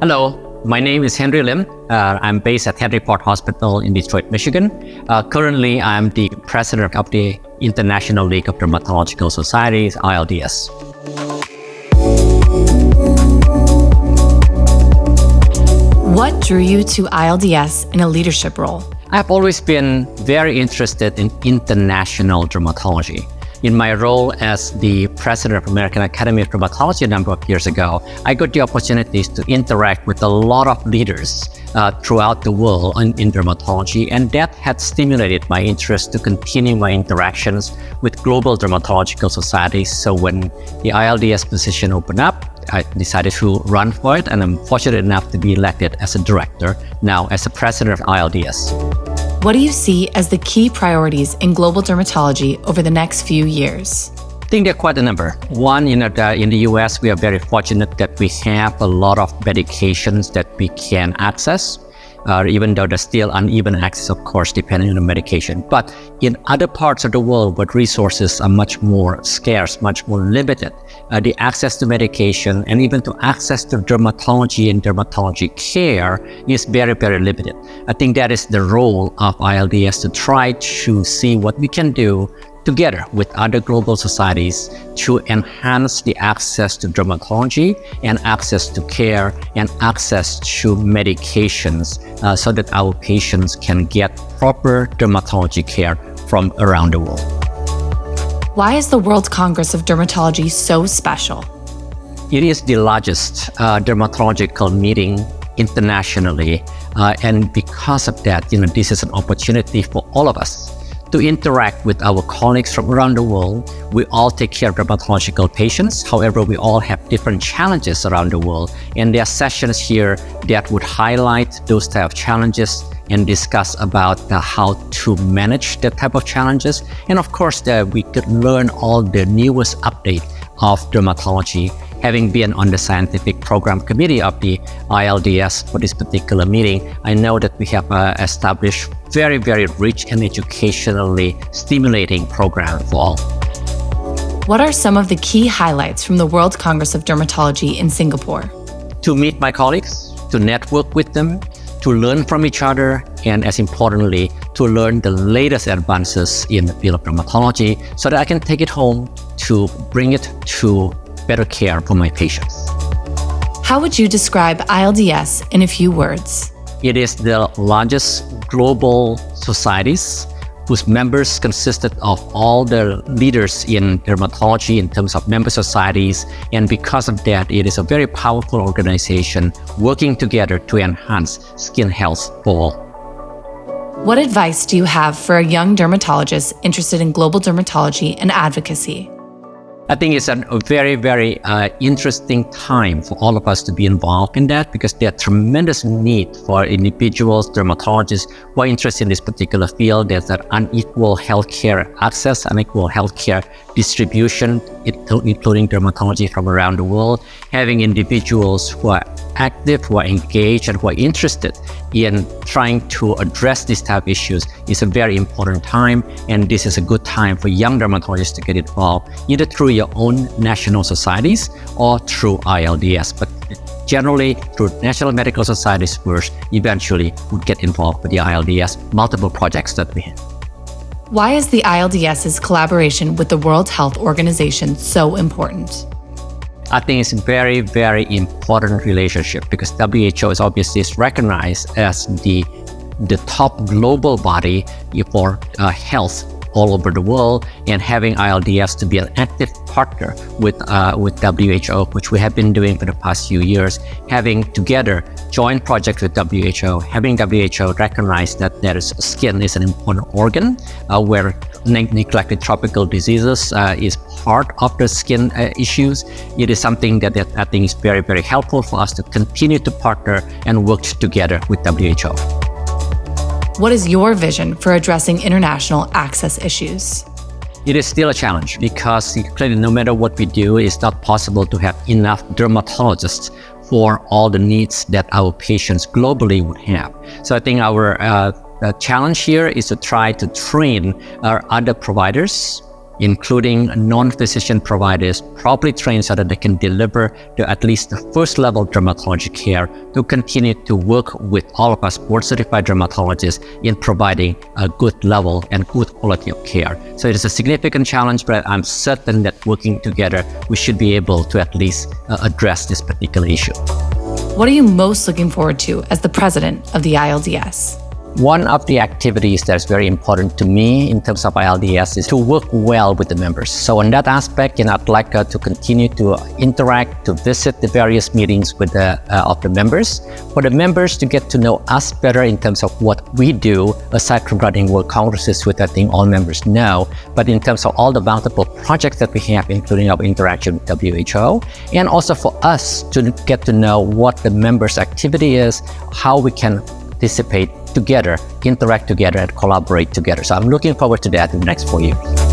Hello, my name is Henry Lim. I'm based at Henry Ford Hospital in Detroit, Michigan. Currently, I'm the president of the International League of Dermatological Societies, ILDS. What drew you to ILDS in a leadership role? I've always been very interested in international dermatology. In my role as the president of American Academy of Dermatology a number of years ago, I got the opportunities to interact with a lot of leaders throughout the world in dermatology, and that had stimulated my interest to continue my interactions with global dermatological societies. So when the ILDS position opened up, I decided to run for it, and I'm fortunate enough to be elected as a director, now as a president of ILDS. What do you see as the key priorities in global dermatology over the next few years? I think there are quite a number. One, in the US, we are very fortunate that we have a lot of medications that we can access, even though there's still uneven access, of course, depending on the medication. But in other parts of the world where resources are much more scarce, much more limited, the access to medication and even to access to dermatology and dermatology care is very, very limited. I think that is the role of ILDS, to try to see what we can do together with other global societies to enhance the access to dermatology and access to care and access to medications so that our patients can get proper dermatology care from around the world. Why is the World Congress of Dermatology so special? It is the largest dermatological meeting internationally, and because of that, this is an opportunity for all of us to interact with our colleagues from around the world. We all take care of dermatological patients. However, we all have different challenges around the world. And there are sessions here that would highlight those type of challenges and discuss about how to manage that type of challenges. And of course, we could learn all the newest update of dermatology. Having been on the scientific program committee of the ILDS for this particular meeting, I know that we have established very, very rich and educationally stimulating program for all. What are some of the key highlights from the World Congress of Dermatology in Singapore? To meet my colleagues, to network with them, to learn from each other, and as importantly, to learn the latest advances in the field of dermatology so that I can take it home to bring it to better care for my patients. How would you describe ILDS in a few words? It is the largest global societies whose members consisted of all the leaders in dermatology in terms of member societies. And because of that, it is a very powerful organization working together to enhance skin health for all. What advice do you have for a young dermatologist interested in global dermatology and advocacy? I think it's a very, very interesting time for all of us to be involved in that, because there's tremendous need for individuals, dermatologists who are interested in this particular field. There's that unequal healthcare access, unequal healthcare distribution, including dermatology from around the world. Having individuals who are active, who are engaged, and who are interested in trying to address these type of issues is a very important time, and this is a good time for young dermatologists to get involved, either through your own national societies or through ILDS, but generally through national medical societies first, eventually would get involved with the ILDS multiple projects that we have. Why is the ILDS's collaboration with the World Health Organization so important? I think it's a very, very important relationship because WHO is obviously recognized as the top global body for health all over the world, and having ILDS to be an active partner with WHO, which we have been doing for the past few years, having together joint projects with WHO, having WHO recognize that skin is an important organ where neglected tropical diseases is part of the skin issues. It is something that I think is very, very helpful for us to continue to partner and work together with WHO. What is your vision for addressing international access issues? It is still a challenge because clearly no matter what we do, it's not possible to have enough dermatologists for all the needs that our patients globally would have. So I think our challenge here is to try to train our other providers including non-physician providers, properly trained so that they can deliver to at least the first level dermatology care, to continue to work with all of us board-certified dermatologists in providing a good level and good quality of care. So it is a significant challenge, but I'm certain that working together, we should be able to at least address this particular issue. What are you most looking forward to as the president of the ILDS? One of the activities that's very important to me in terms of ILDS is to work well with the members. So in that aspect, I'd like to continue to interact, to visit the various meetings with of the members, for the members to get to know us better in terms of what we do, aside from running World Congresses, which I think all members know, but in terms of all the multiple projects that we have, including our interaction with WHO, and also for us to get to know what the members' activity is, how we can participate together, interact together, and collaborate together. So I'm looking forward to that in the next 4 years.